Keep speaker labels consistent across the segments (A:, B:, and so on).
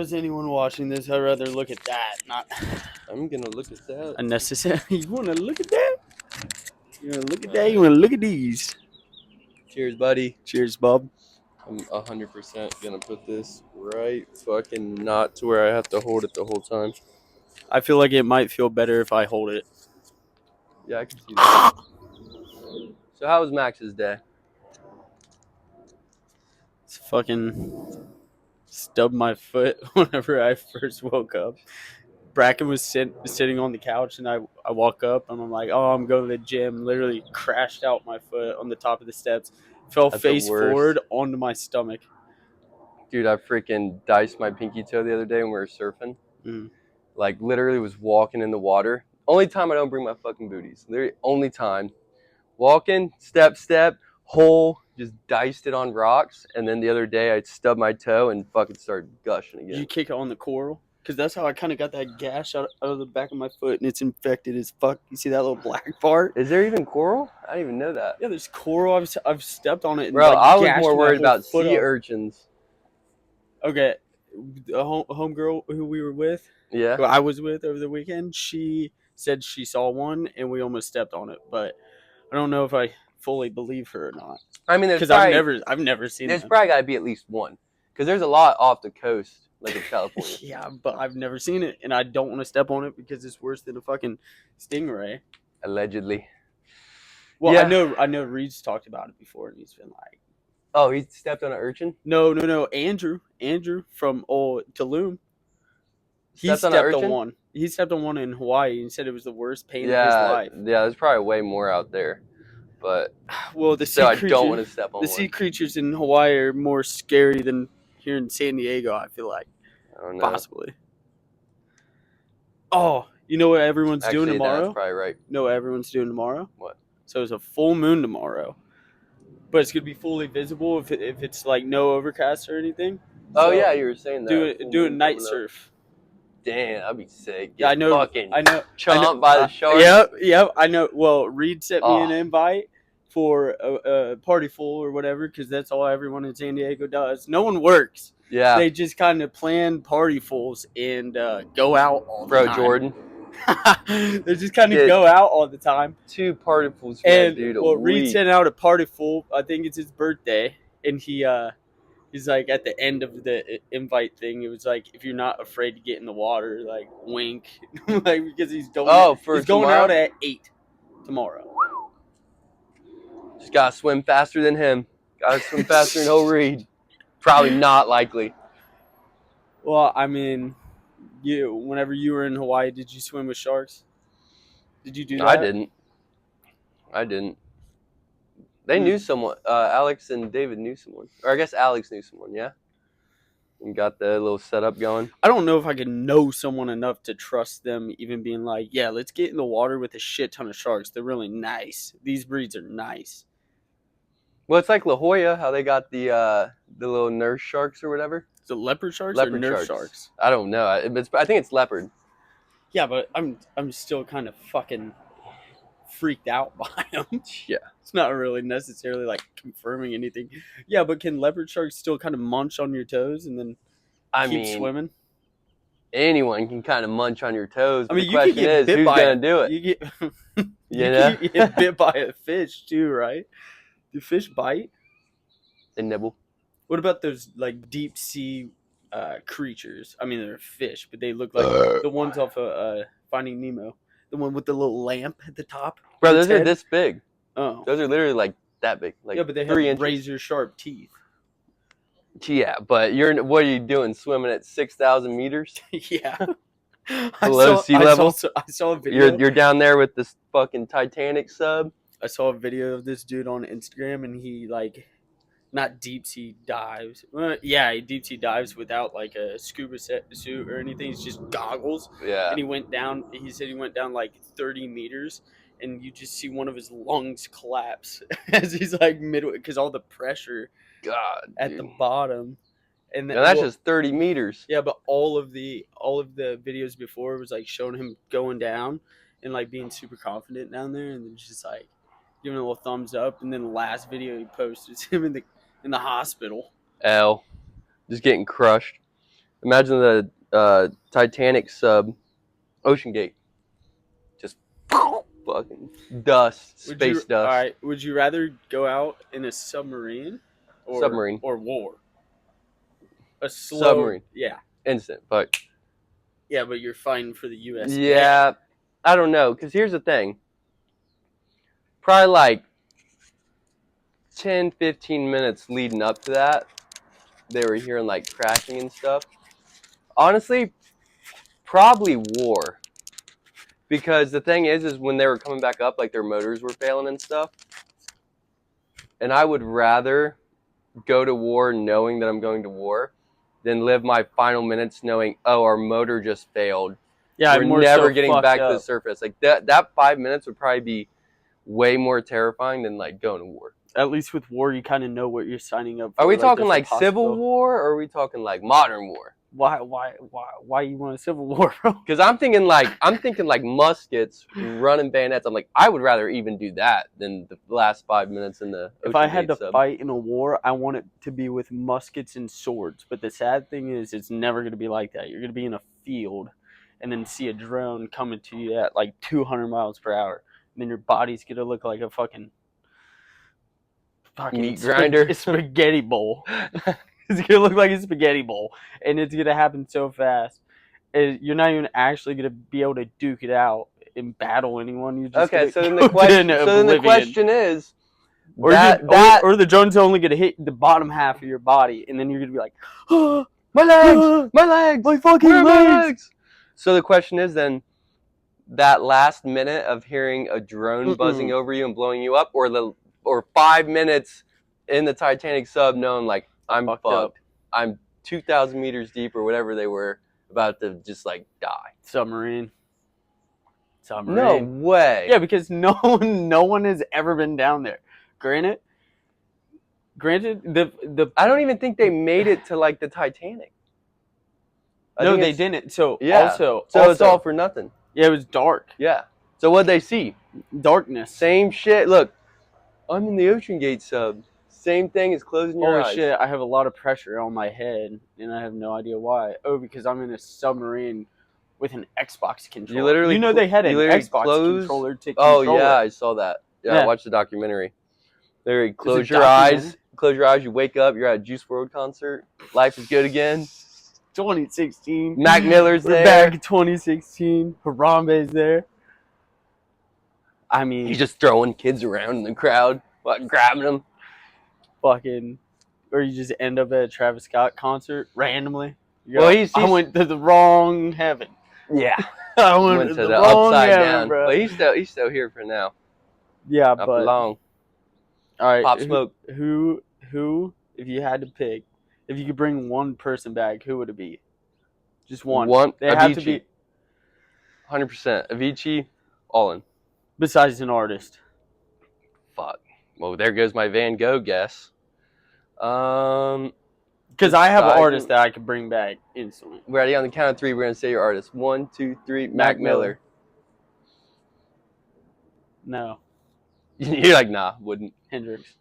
A: Was anyone watching this? I'd rather look at that, not
B: I'm gonna look at that.
A: unnecessary. You want to look at that? You want to look at that? You want to look at these?
B: Cheers, buddy.
A: Cheers, Bob.
B: I'm 100% gonna put this right fucking not to where I have to hold it the whole time.
A: I feel like it might feel better if I hold it.
B: Yeah, I can see that. So how was Max's day?
A: It's fucking stubbed my foot whenever I first woke up. Bracken was sitting on the couch, and I walk up, and I'm like, oh, I'm going to the gym. Literally crashed out my foot on the top of the steps. Fell
B: That's
A: face
B: the worst.
A: forward onto my stomach.
B: Dude, I freaking diced my pinky toe the other day when we were surfing.
A: Mm.
B: Like, literally was walking in the water. Only time I don't bring my fucking booties. Literally, only time. Walking, step, hole, just diced it on rocks. And then the other day, I stubbed my toe and fucking started gushing again.
A: Did you kick it on the coral? Because that's how I kind of got that gash out of the back of my foot, and it's infected as fuck. You see that little black part?
B: Is there even coral? I didn't even know that.
A: Yeah, there's coral. I've stepped on it. And
B: Bro,
A: like
B: I was
A: gashed
B: more
A: my
B: worried
A: whole
B: about
A: foot
B: sea
A: up.
B: urchins.
A: Okay, the homegirl who we were with,
B: Yeah.
A: who I was with over the weekend, she said she saw one, and we almost stepped on it. But I don't know if I fully believe her or not.
B: I mean,
A: Because I've never seen.
B: There's
A: them.
B: probably got to be at least one. Because there's a lot off the coast, like in California.
A: Yeah, but I've never seen it, and I don't want to step on it because it's worse than a fucking stingray.
B: Allegedly.
A: Well,
B: Yeah.
A: I know Reed's talked about it before, and he's been like,
B: Oh, he stepped on an urchin?
A: no. Andrew from Tulum. He
B: Stepped on an
A: stepped on
B: urchin?
A: one. He stepped on one in Hawaii and said it was the worst pain of his life.
B: Yeah, there's probably way more out there. But
A: Well, the sea
B: so I
A: creatures,
B: don't want to step on
A: the
B: one.
A: sea creatures in Hawaii are more scary than here in San Diego, I feel like.
B: I don't know.
A: Possibly. Oh, you know what everyone's
B: Actually,
A: doing tomorrow?
B: that's probably right.
A: You know what everyone's doing tomorrow?
B: What?
A: So it's a full moon tomorrow. But it's going to be fully visible if it's like no overcast or anything.
B: Oh,
A: So
B: yeah, you were saying that.
A: do a night surf.
B: Damn, that'd be sick.
A: Yeah, I know.
B: Fucking
A: I know.
B: chomped by the shark.
A: Yep. I know. Well, Reed sent me an invite for a party full or whatever, because that's all everyone in San Diego does. No one works.
B: Yeah.
A: They just kind of plan party fulls and go out all the time.
B: Bro, Jordan.
A: They just kind of go out all the time.
B: 2 party fools for
A: And
B: that dude.
A: well, Reed sent out a party full. I think it's his birthday, and he's like at the end of the invite thing. It was like, if you're not afraid to get in the water, like wink, like because he's going.
B: Oh,
A: he's going out at 8 tomorrow.
B: Just gotta swim faster than him. Gotta swim faster than old Reed. Probably not likely.
A: Well, I mean, whenever you were in Hawaii, did you swim with sharks? Did you do that?
B: I didn't. They knew someone. Alex and David knew someone. Or I guess Alex knew someone, yeah? And got the little setup going.
A: I don't know if I can know someone enough to trust them even being like, yeah, let's get in the water with a shit ton of sharks. They're really nice. These breeds are nice.
B: Well, it's like La Jolla, how they got the little nurse sharks or whatever.
A: Is it leopard sharks
B: Leopard
A: or nurse sharks?
B: I don't know. I think it's leopard.
A: Yeah, but I'm still kind of fucking freaked out by them.
B: Yeah.
A: It's not really necessarily like confirming anything. Yeah, but can leopard sharks still kind of munch on your toes and then keep swimming?
B: Anyone can kind of munch on your toes.
A: I mean,
B: the question is, who's going to do it?
A: You get bit by a fish too, right? Do fish bite?
B: They nibble.
A: What about those like deep sea creatures? I mean, they're fish, but they look like the ones off of Finding Nemo. The one with the little lamp at the top.
B: Bro, those are this big.
A: Oh.
B: Those are literally like that big. Like,
A: yeah, but they
B: 3
A: have
B: inches.
A: razor sharp teeth.
B: Yeah, but what are you doing? Swimming at 6,000 meters?
A: Yeah.
B: Below sea level?
A: I saw a video.
B: You're down there with this fucking Titanic sub?
A: I saw a video of this dude on Instagram, and he like, not deep sea dives. Yeah, he deep sea dives without like a scuba suit or anything. It's just goggles.
B: Yeah.
A: And he went down. He said he went down like 30 meters, and you just see one of his lungs collapse as he's like midway because all the pressure at the bottom. And then,
B: that's just 30 meters.
A: Yeah, but all of the videos before was like showing him going down and like being super confident down there, and then just like giving a little thumbs up. And then the last video he posted is him in the hospital.
B: Just getting crushed. Imagine the Titanic sub, Ocean Gate, just fucking dust,
A: Would you
B: space dust,
A: all right? Would you rather go out in a submarine,
B: submarine,
A: or war? A slow,
B: submarine,
A: yeah,
B: instant. But
A: yeah, but you're fighting for the USA.
B: yeah, I don't know, because here's the thing. Probably like 10, 15 minutes leading up to that, they were hearing like crashing and stuff. Honestly, probably war. Because the thing is when they were coming back up, like their motors were failing and stuff. And I would rather go to war knowing that I'm going to war than live my final minutes knowing, oh, our motor just failed.
A: Yeah,
B: We're
A: I'm more
B: never
A: so
B: getting
A: fucked
B: back to the
A: up.
B: surface. Like that 5 minutes would probably be way more terrifying than like going to war.
A: At least with war, you kind of know what you're signing up for.
B: Are we
A: Like,
B: talking
A: there's a
B: like civil
A: possibility.
B: war or are we talking like modern war?
A: Why you want a civil war, bro?
B: Because I'm thinking like muskets, running bayonets. I'm like, I would rather even do that than the last 5 minutes in the
A: If I
B: Ocean
A: had
B: Gate
A: to
B: sub.
A: fight in a war, I want it to be with muskets and swords. But the sad thing is, it's never going to be like that. You're going to be in a field and then see a drone coming to you at like 200 miles per hour. And then your body's going to look like a fucking
B: Meat grinder.
A: spaghetti bowl. It's going to look like a spaghetti bowl. And it's going to happen so fast. You're not even actually going to be able to duke it out and battle anyone. You're just
B: Okay, so then
A: go
B: the question is
A: or the drone's only gonna hit the bottom half of your body, and then you're gonna be like, oh,
B: my legs,
A: my fucking
B: where are my
A: legs.
B: legs? So the question is then that last minute of hearing a drone buzzing over you and blowing you up, or 5 minutes in the Titanic sub knowing like I'm fucked.
A: Up.
B: I'm 2,000 meters deep or whatever they were about to just like die.
A: Submarine.
B: No way.
A: Yeah, because no one has ever been down there. Granted, the
B: I don't even think they made it to like the Titanic.
A: No, they didn't. So
B: yeah.
A: also,
B: it's all for nothing.
A: Yeah, it was dark.
B: Yeah. So what'd they see?
A: Darkness.
B: Same shit. Look, I'm in the Ocean Gate sub. Same thing as closing your eyes.
A: Holy shit! I have a lot of pressure on my head, and I have no idea why. Oh, because I'm in a submarine with an Xbox controller. They had an Xbox controller to control
B: Oh yeah,
A: it.
B: I saw that. Yeah, I watched the documentary. They close your eyes. You wake up, you're at a Juice WRLD concert. Life is good again.
A: 2016.
B: Mac Miller's there.
A: We're back 2016. Harambe's there. I mean,
B: he's just throwing kids around in the crowd, grabbing them.
A: Fucking, or you just end up at a Travis Scott concert randomly.
B: I
A: went to the wrong heaven.
B: Yeah,
A: I went
B: to the upside down.
A: Bro.
B: But he's still here for now.
A: Yeah,
B: not for long.
A: All right,
B: Pop Smoke.
A: Who? If you had to pick, if you could bring one person back, who would it be? Just one. They
B: Avicii.
A: have to be
B: 100%. Avicii, all in.
A: Besides an artist.
B: Fuck. Well, there goes my Van Gogh guess.
A: Because I have an artist that I could bring back instantly.
B: Ready? On the count of three, we're gonna say your artist. 1, 2, 3. Mac Miller.
A: No.
B: You're like, nah, wouldn't.
A: Hendrix.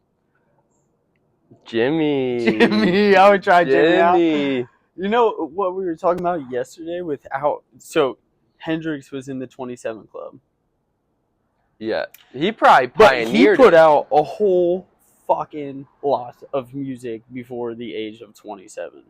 B: Jimmy.
A: I would try Jimmy out.
B: You
A: know what we were talking about yesterday with how Hendrix was in the 27 Club.
B: Yeah, he probably pioneered.
A: But he put out a whole fucking lot of music before the age of 27.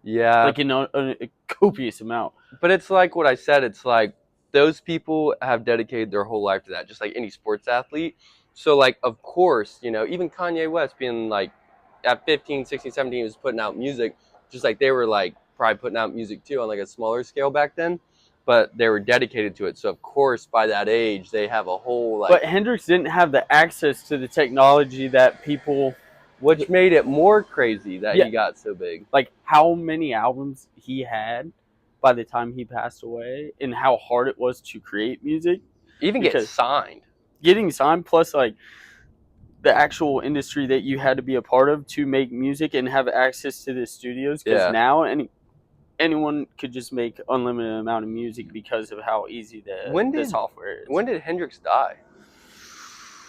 B: Yeah,
A: like in a copious amount.
B: But it's like what I said. It's like those people have dedicated their whole life to that, just like any sports athlete. So like, of course, even Kanye West being like at 15, 16, 17, he was putting out music, just like they were like probably putting out music too on like a smaller scale back then. But they were dedicated to it. So, of course, by that age, they have a whole, like...
A: But Hendrix didn't have the access to the technology that people...
B: Which made it more crazy that he got so big.
A: Like, how many albums he had by the time he passed away, and how hard it was to create music.
B: Even get signed.
A: Getting signed, plus, like, the actual industry that you had to be a part of to make music and have access to the studios. Because now, anyone could just make unlimited amount of music because of how easy the software is.
B: When did Hendrix die?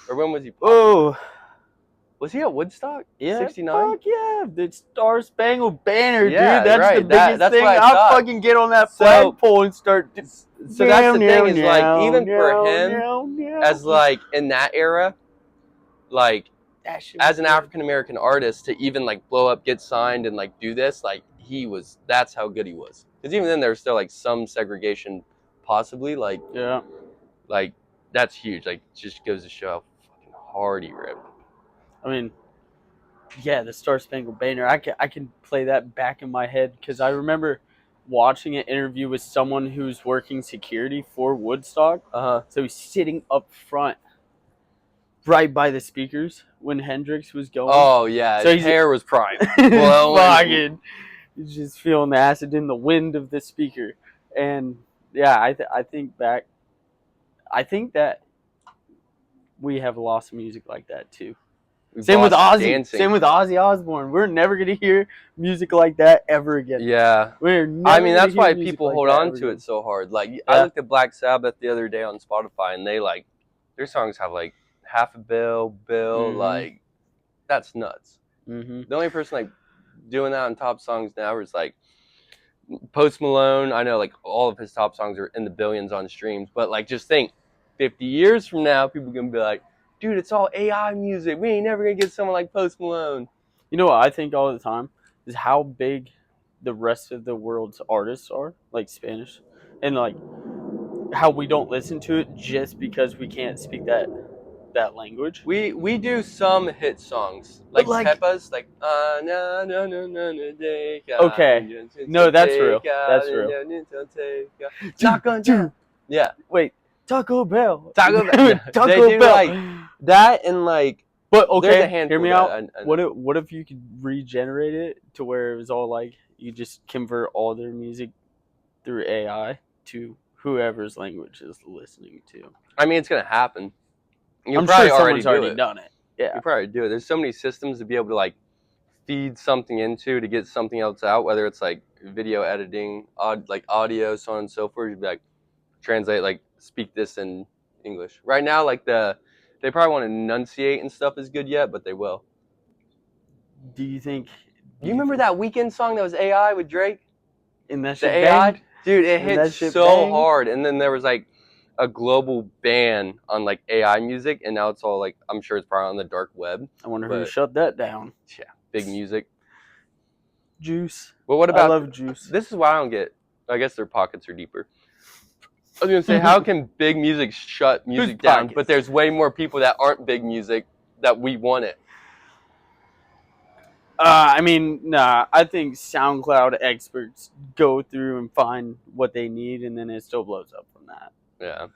B: Or when was he?
A: Oh,
B: Was he at Woodstock?
A: Yeah,
B: 69?
A: fuck yeah, the Star Spangled Banner,
B: Yeah,
A: dude. That's the
B: right.
A: biggest
B: That's
A: thing.
B: what I
A: I'll
B: thought.
A: fucking get on that
B: So,
A: flagpole and start.
B: so that's
A: Meow,
B: the
A: meow,
B: thing is like
A: meow,
B: even for
A: meow,
B: him
A: meow, meow.
B: as like in that era, like
A: That shit was
B: as an
A: good.
B: African American artist to even like blow up, get signed, and like do this, like he was. That's how good he was. Because even then, there was still like some segregation, possibly.
A: Yeah,
B: Like that's huge. Like just goes to show how fucking hard he ripped.
A: I mean, yeah, the Star Spangled Banner. I can play that back in my head because I remember watching an interview with someone who's working security for Woodstock.
B: Uh huh.
A: So he's sitting up front, right by the speakers when Hendrix was going.
B: Oh yeah,
A: So
B: his
A: he's
B: hair was probably blowing.
A: fucking, he's just feeling the acid in the wind of the speaker, and yeah, I think back. I think that we have lost music like that too. Same with Ozzy.
B: Dancing.
A: Same with Ozzy Osbourne. We're never gonna hear music like that ever again.
B: Yeah.
A: We're never
B: I mean,
A: gonna
B: that's
A: hear
B: why
A: music
B: people
A: like
B: hold
A: that
B: on
A: ever
B: to
A: again.
B: it so hard. Like, I
A: Yeah.
B: looked at Black Sabbath the other day on Spotify, and they like their songs have like half a bill,
A: Mhm.
B: like that's nuts.
A: Mm-hmm.
B: The only person like doing that on top songs now is like Post Malone. I know like all of his top songs are in the billions on streams, but like just think, 50 years from now, people are gonna be like, dude, it's all AI music. We ain't never gonna get someone like Post Malone.
A: You know what I think all the time is how big the rest of the world's artists are, like Spanish, and like how we don't listen to it just because we can't speak that language.
B: We do some hit songs
A: But
B: like Peppa's, like
A: okay, no, that's real. That's real.
B: Not gonna. Yeah,
A: Wait, Taco Bell.
B: Taco Bell. They
A: Taco
B: do
A: Bell.
B: like that, and like
A: But
B: there's a
A: okay,
B: handful
A: hear me
B: that
A: out.
B: I know.
A: What if you could regenerate it to where it was all like you just convert all their music through AI to whoever's language is listening to?
B: I mean, it's gonna happen. You
A: I'm
B: probably
A: sure
B: already
A: someone's already
B: do it.
A: done it. Yeah.
B: You probably do it. There's so many systems to be able to like feed something into to get something else out, whether it's like video editing, like audio, so on and so forth. You'd be like, translate, like speak this in English. Right now, like they probably want to enunciate and stuff is good yet, but they will.
A: Do you think?
B: You remember that Weekend song that was AI with Drake?
A: In that
B: The
A: shit
B: AI,
A: banged?
B: dude, it
A: And
B: hit
A: that shit
B: so
A: banged?
B: hard, and then there was like a global ban on like AI music, and now it's all like I'm sure it's probably on the dark web.
A: I wonder who
B: But
A: shut that down.
B: yeah, big music.
A: Juice.
B: But what
A: I
B: about
A: love Juice.
B: this? Is why I don't get. I guess their pockets are deeper. I was gonna say, how can big music shut music down?
A: pockets?
B: But there's way more people that aren't big music that we want it.
A: I mean, nah. I think SoundCloud experts go through and find what they need, and then it still blows up from that.
B: Yeah.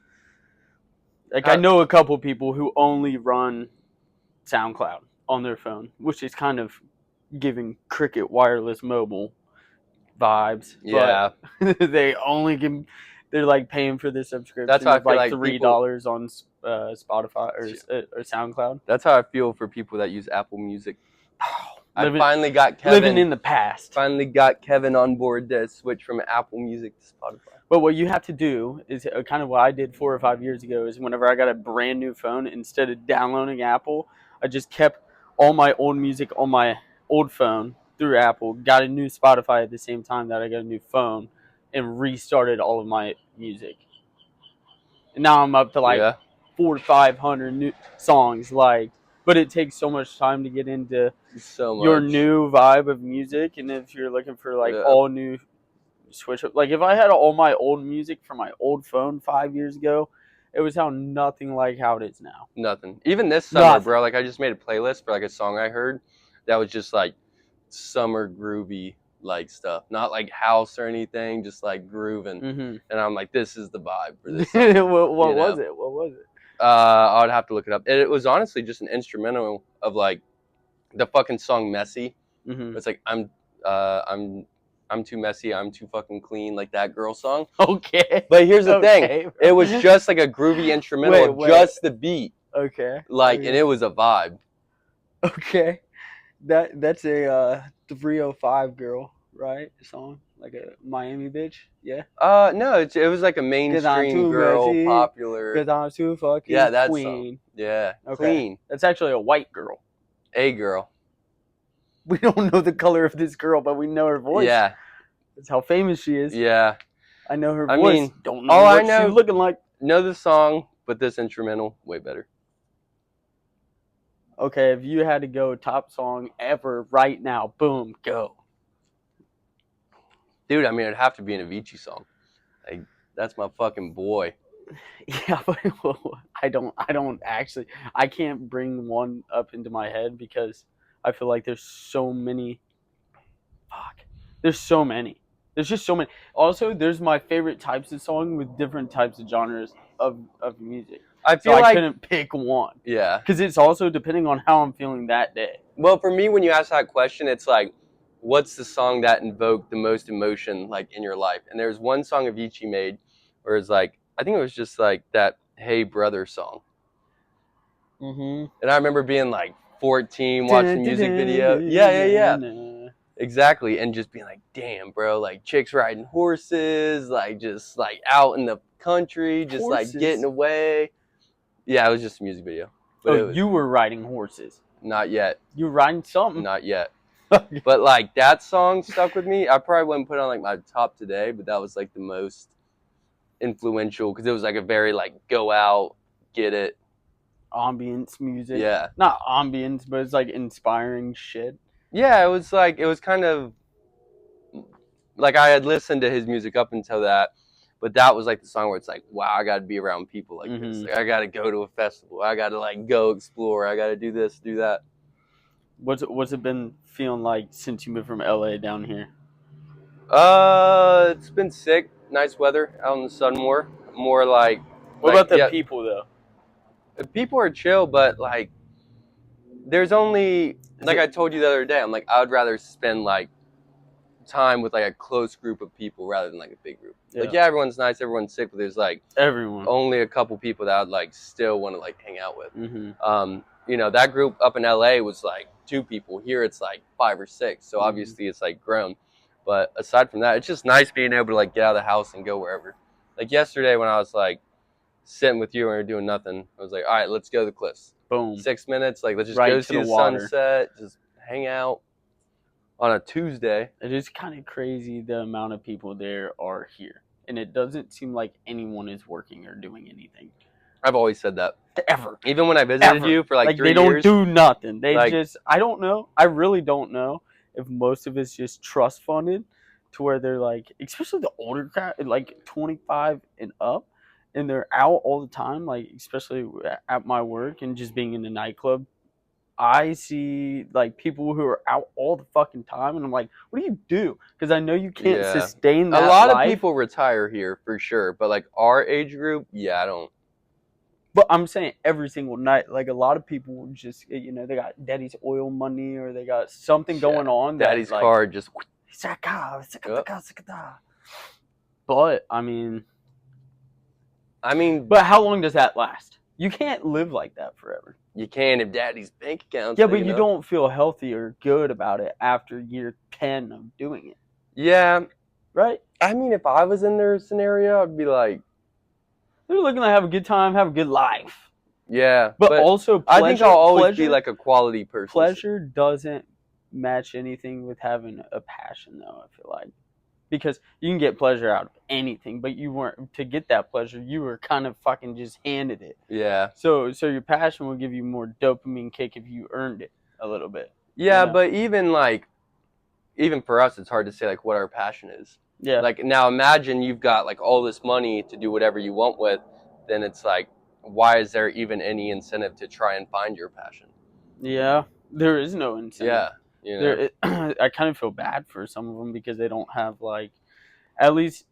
A: Like I know a couple people who only run SoundCloud on their phone, which is kind of giving Cricket Wireless Mobile vibes.
B: Yeah.
A: But they only can. They're like paying for the subscription.
B: That's how I
A: of
B: feel
A: like
B: like
A: $3 on Spotify or SoundCloud.
B: That's how I feel for people that use Apple Music.
A: Living,
B: I finally got Kevin.
A: living in the past.
B: Finally got Kevin on board to switch from Apple Music to Spotify.
A: But what you have to do is kind of what I did 4 or 5 years ago is whenever I got a brand new phone, instead of downloading Apple, I just kept all my old music on my old phone through Apple, got a new Spotify at the same time that I got a new phone, and restarted all of my music. And now I'm up to like 400 to 500 new songs liked. But it takes so much time to get into your new vibe of music, and if you're looking for like all new switch up, like if I had all my old music from my old phone 5 years ago, it would sound nothing like how it is now.
B: Nothing. Even this summer, bro, like I just made a playlist for like a song I heard that was just like summer groovy like stuff, not like house or anything, just like grooving. And I'm like, this is the vibe for this song.
A: What was it?
B: I would have to look it up. It was honestly just an instrumental of like the fucking song "Messy." It's like I'm too messy, I'm too fucking clean, like that girl song.
A: Okay.
B: But here's the thing, bro. It was just like a groovy instrumental, just the beat.
A: Okay.
B: Like, and it was a vibe.
A: Okay. That's a 305 girl, right? Song, like a Miami bitch, yeah.
B: No, it was like a mainstream girl, messy, popular.
A: Cause I'm too fucking
B: that
A: queen.
B: Song. Yeah,
A: okay.
B: Clean.
A: That's actually a white girl.
B: A girl.
A: We don't know the color of this girl, but we know her voice.
B: Yeah.
A: That's how famous she is.
B: Yeah.
A: I know her
B: I
A: voice.
B: mean,
A: Don't know
B: all I
A: what
B: know-
A: she's looking like.
B: Know the song, but this instrumental, way better.
A: Okay, if you had to go top song ever right now, boom, go.
B: Dude, I mean, it'd have to be an Avicii song. Like, that's my fucking boy.
A: Yeah, but I don't actually. I can't bring one up into my head because I feel like there's so many. Fuck. There's so many. There's just so many. Also, there's my favorite types of song with different types of genres of music.
B: I
A: So
B: feel
A: I
B: like,
A: couldn't pick one
B: yeah.
A: because it's also depending on how I'm feeling that day.
B: Well, for me, when you ask that question, it's like, what's the song that invoked the most emotion, like, in your life? And there's one song Avicii made where it's like, I think it was just like that Hey Brother song.
A: Mm-hmm.
B: And I remember being like 14, watching the music video. Yeah. Exactly. And just being like, damn, bro, like chicks riding horses, like just like out in the country, just
A: Horses?
B: like getting away. Yeah, it was just a music video. But
A: Oh,
B: it was
A: you were riding horses.
B: not yet.
A: You were riding something.
B: Not yet. But like that song stuck with me. I probably wouldn't put it on like my top today, but that was like the most influential because it was like a very like go out, get it.
A: Ambience music.
B: Yeah.
A: Not ambience, but it's like inspiring shit.
B: Yeah, it was kind of like I had listened to his music up until that, but that was like the song where it's like, wow, I got to be around people like this.
A: Mhm.
B: Like, I got to go to a festival. I got to like go explore. I got to do this, do that.
A: What's it been feeling like since you moved from LA down here?
B: It's been sick. Nice weather out in the sun more. More like.
A: What
B: like,
A: about the
B: yeah,
A: people though?
B: people are chill, but like, there's only like I told you the other day. I'm like, I would rather spend like time with like a close group of people rather than like a big group. Like, yeah, everyone's nice, everyone's sick, but there's like
A: everyone.
B: only a couple people that I'd like still want to like hang out with.
A: Mm-hmm.
B: You know, that group up in LA was like 2 people. Here it's like 5 or 6. So obviously it's like grown. But aside from that, it's just nice being able to like get out of the house and go wherever. Like yesterday when I was like sitting with you and we were doing nothing, I was like, all right, let's go to the cliffs.
A: Boom.
B: 6 minutes, like let's just
A: Right
B: go
A: to
B: see
A: the
B: the
A: water.
B: sunset, just hang out on a Tuesday.
A: It is kind of crazy the amount of people there are here. And it doesn't seem like anyone is working or doing anything.
B: I've always said that.
A: Ever.
B: Even when I visited you for like 3
A: they
B: years.
A: don't do nothing. They
B: like,
A: just, I don't know. I really don't know if most of it's just trust funded to where they're like, especially the older crowd, like 25 and up, and they're out all the time, like especially at my work and just being in the nightclub. I see like people who are out all the fucking time, and I'm like, what do you do? Because I know you can't sustain that.
B: A lot
A: life.
B: of people retire here for sure, but like our age group, yeah, I don't.
A: But I'm saying every single night, like a lot of people just, you know, they got daddy's oil money or they got something going on.
B: Daddy's
A: that,
B: car just.
A: But I mean,
B: but
A: how long does that last? You can't live like that forever.
B: You can if daddy's bank account's
A: Yeah, but you don't feel healthy or good about it after year 10 of doing it.
B: Yeah.
A: Right?
B: I mean, if I was in their scenario, I'd be like,
A: they're looking to have a good time, have a good life.
B: Yeah.
A: But also, pleasure,
B: I think I'll always be like a quality person.
A: Pleasure doesn't match anything with having a passion, though, I feel like. Because you can get pleasure out of anything, but you weren't, to get that pleasure, you were kind of fucking just handed it.
B: Yeah.
A: So your passion will give you more dopamine kick if you earned it a little bit.
B: Yeah, you know? But even for us, it's hard to say like what our passion is.
A: Yeah.
B: Like now imagine you've got like all this money to do whatever you want with, then it's like, why is there even any incentive to try and find your passion?
A: Yeah, there is no incentive.
B: Yeah. You know?
A: I kind of feel bad for some of them because they don't have like, at least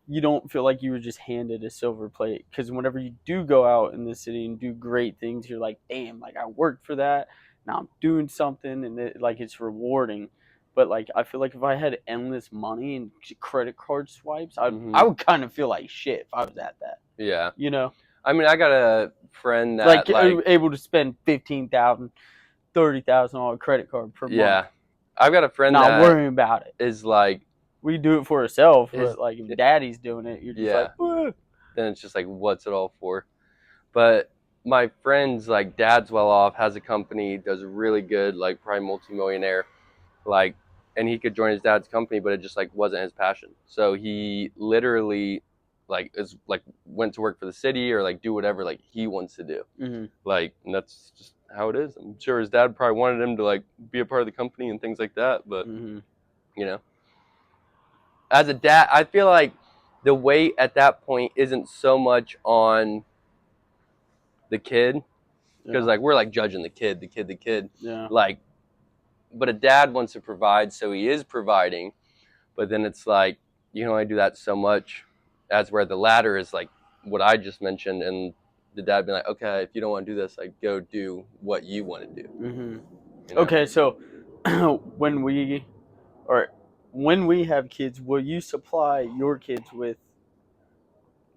A: you don't feel like you were just handed a silver plate. Because whenever you do go out in the city and do great things, you're like, damn, like I worked for that. Now I'm doing something, and it's rewarding. But like I feel like if I had endless money and credit card swipes, I would kind of feel like shit if I was at that.
B: Yeah.
A: You know.
B: I mean, I got a friend that
A: like able to spend $15,000. $30,000 on a credit card per month.
B: Yeah, I've got a friend
A: not
B: that
A: worrying about it.
B: Is like
A: we do it for ourselves, but like if daddy's doing it, you're just like,
B: then it's just like, what's it all for? But my friend's like dad's well off, has a company, does really good, like probably multimillionaire, like, and he could join his dad's company, but it just like wasn't his passion. So he literally like is like went to work for the city or like do whatever like he wants to do.
A: Mm-hmm.
B: Like, and that's just how it is. I'm sure his dad probably wanted him to like be a part of the company and things like that, but
A: Mm-hmm.
B: you know, as a dad, I feel like the weight at that point isn't so much on the kid because
A: Yeah.
B: like we're like judging the kid,
A: Yeah.
B: like, but a dad wants to provide, so he is providing, but then it's like you can only do that so much. That's where the ladder is like what I just mentioned, and the dad being like, okay, if you don't want to do this, like go do what you want to do.
A: Mm-hmm.
B: You know?
A: Okay, so when we when we have kids, will you supply your kids with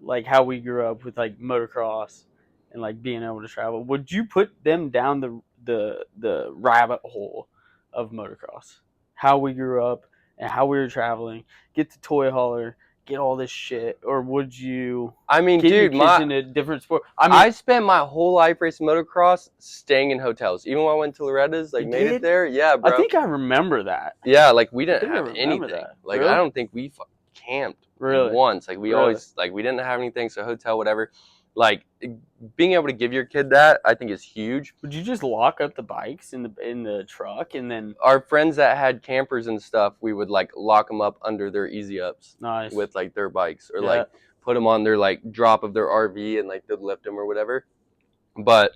A: like how we grew up with like motocross and like being able to travel? Would you put them down the rabbit hole of motocross? How we grew up and how we were traveling, get the toy hauler, get all this shit, or would you
B: I mean,
A: get your
B: dude,
A: kids into a different sport? I mean,
B: I spent my whole life racing motocross, staying in hotels. Even when I went to Loretta's, like
A: you
B: made it
A: did?
B: there. Yeah,
A: I
B: bro.
A: think I remember that.
B: Yeah, like we
A: I
B: didn't
A: think I
B: have
A: remember
B: anything.
A: that.
B: Like I
A: Really?
B: don't think we camped
A: Really?
B: once. Like we
A: Really?
B: always like we didn't have anything, so hotel, whatever. Like being able to give your kid that, I think is huge.
A: Would you just lock up the bikes in the truck and then
B: Our friends that had campers and stuff, we would like lock them up under their easy ups
A: nice?
B: with like their bikes, or
A: Yeah.
B: like put them on their like drop of their RV and like they'd lift them or whatever. But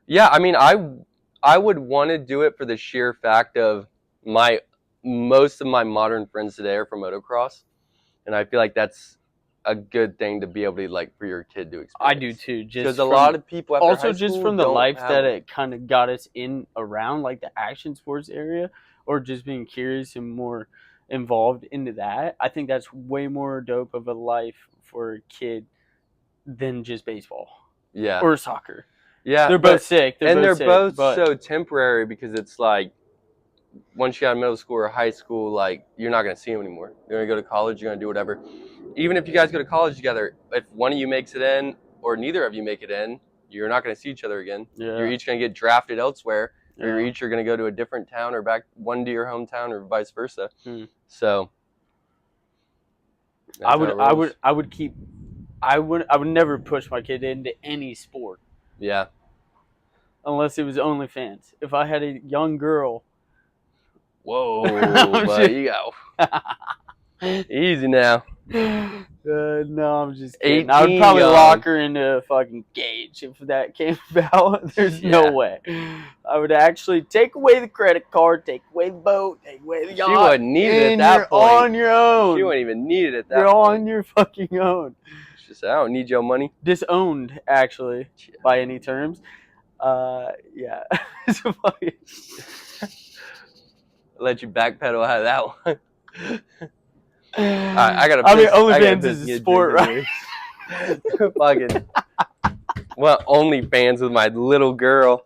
B: yeah, I mean, I would want to do it for the sheer fact of my most of my modern friends today are from motocross, and I feel like that's a good thing to be able to like for your kid to experience.
A: I do too.
B: Because
A: Just
B: a
A: from
B: lot of people after
A: also
B: high
A: just
B: school
A: from the
B: don't
A: life
B: have
A: that
B: them.
A: it kind of got us in around like the action sports area, or just being curious and more involved into that. I think that's way more dope of a life for a kid than just baseball
B: Yeah,
A: or soccer.
B: yeah,
A: They're both
B: but
A: sick. They're
B: and
A: both
B: they're
A: sick,
B: both
A: but
B: so temporary because it's like once you got middle school or high school, like you're not gonna see them anymore. You're gonna go to college. You're gonna do whatever. Even if you guys go to college together, if one of you makes it in or neither of you make it in, you're not going to see each other again. You're
A: yeah,
B: each going to get drafted elsewhere, or you're
A: yeah.
B: each are going to go to a different town or back one to your hometown or vice versa.
A: Hmm.
B: So
A: I
B: that's how
A: would,
B: it
A: I
B: rolls.
A: would, I would keep. I would never push my kid into any sport
B: Yeah.
A: unless it was OnlyFans. If I had a young girl,
B: Whoa, but you go easy now.
A: No, I'm just kidding. I would
B: 18
A: probably
B: young.
A: lock her into a fucking cage if that came about. There's no
B: Yeah.
A: way. I would actually take away the credit card, take away the boat, take away the yacht.
B: She wouldn't need it at
A: and
B: that
A: you're
B: point.
A: on your own.
B: She wouldn't even need it at that
A: You're
B: point.
A: on your fucking own.
B: She said, "I don't need your money."
A: Disowned, actually,
B: Yeah.
A: by any terms. Yeah. So fucking-
B: Let you backpedal out of that one.
A: I
B: gotta
A: mean,
B: piss- I gotta
A: OnlyFans
B: piss
A: is
B: and
A: a
B: get
A: sport,
B: drinking
A: right?
B: Fucking well, OnlyFans with my little girl.